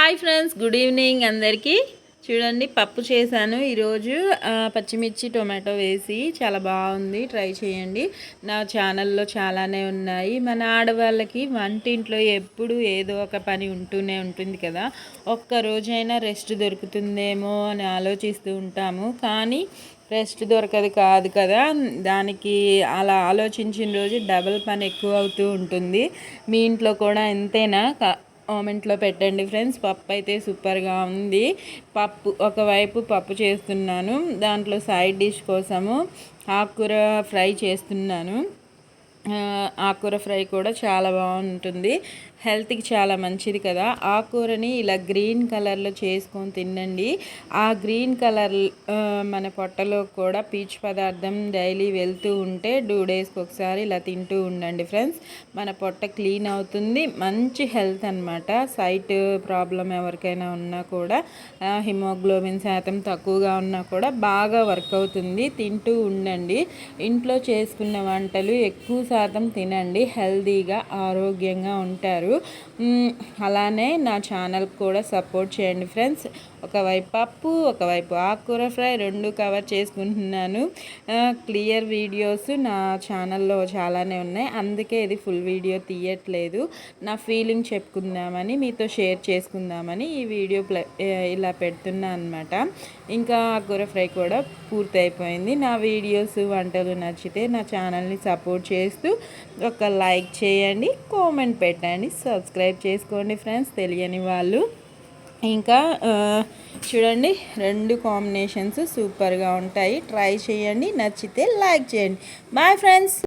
Hi friends, good evening అందరికీ. చూడండి, పప్పు చేశాను ఈరోజు. పచ్చిమిర్చి టొమాటో వేసి చాలా బాగుంది. ట్రై చేయండి. నా ఛానల్లో చాలానే ఉన్నాయి. మన ఆడవాళ్ళకి వంటింట్లో ఎప్పుడు ఏదో ఒక పని ఉంటూనే ఉంటుంది కదా. ఒక్క రోజైనా రెస్ట్ దొరుకుతుందేమో అని ఆలోచిస్తూ ఉంటాము, కానీ రెస్ట్ దొరకదు కాదు కదా. దానికి అలా ఆలోచించిన రోజు డబుల్ పని ఎక్కువ అవుతూ ఉంటుంది. మీ ఇంట్లో కూడా ఎంతేనా? కామెంట్లో పెట్టండి ఫ్రెండ్స్. పప్పు అయితే సూపర్గా ఉంది. ఒకవైపు పప్పు చేస్తున్నాను, దాంట్లో సైడ్ డిష్ కోసము ఆకుకూర ఫ్రై చేస్తున్నాను. ఆకుకూర ఫ్రై కూడా చాలా బాగుంటుంది, హెల్త్కి చాలా మంచిది కదా. ఆకుకూరని ఇలా గ్రీన్ కలర్లో చేసుకొని తినండి. ఆ గ్రీన్ కలర్ మన పొట్టలో కూడా పీచు పదార్థం డైలీ వెళ్తూ ఉంటే 2 డేస్కి ఒకసారి ఇలా తింటూ ఉండండి ఫ్రెండ్స్. మన పొట్ట క్లీన్ అవుతుంది, మంచి హెల్త్ అనమాట. సైట్ ప్రాబ్లం ఎవరికైనా ఉన్నా కూడా, హిమోగ్లోబిన్ శాతం తక్కువగా ఉన్నా కూడా బాగా వర్క్ అవుతుంది. తింటూ ఉండండి. ఇంట్లో చేసుకున్న వంటలు ఎక్కువ శాతం తినండి, హెల్తీగా ఆరోగ్యంగా ఉంటారు. అలానే నా ఛానల్కి కూడా సపోర్ట్ చేయండి ఫ్రెండ్స్. ఒకవైపు పప్పు, ఒకవైపు ఆకుకూర ఫ్రై, 2 కవర్ చేసుకుంటున్నాను. క్లియర్ వీడియోస్ నా ఛానల్లో చాలానే ఉన్నాయి, అందుకే ఇది ఫుల్ వీడియో తీయట్లేదు. నా ఫీలింగ్ చెప్పుకుందామని, మీతో షేర్ చేసుకుందామని ఈ వీడియో ఇలా పెడుతున్నా అనమాట. ఇంకా ఆకుకూర ఫ్రై కూడా పూర్తి అయిపోయింది. నా వీడియోస్ వంటలు నచ్చితే నా ఛానల్ని సపోర్ట్ చేస్తూ ఒక లైక్ చేయండి, కామెంట్ పెట్టండి, సబ్స్క్రైబ్ చేసుకోండి ఫ్రెండ్స్, తెలియని వాళ్ళు. ఇంకా చూడండి, 2 కాంబినేషన్స్ సూపర్గా ఉంటాయి. ట్రై చేయండి, నచ్చితే లైక్ చేయండి. Bye friends.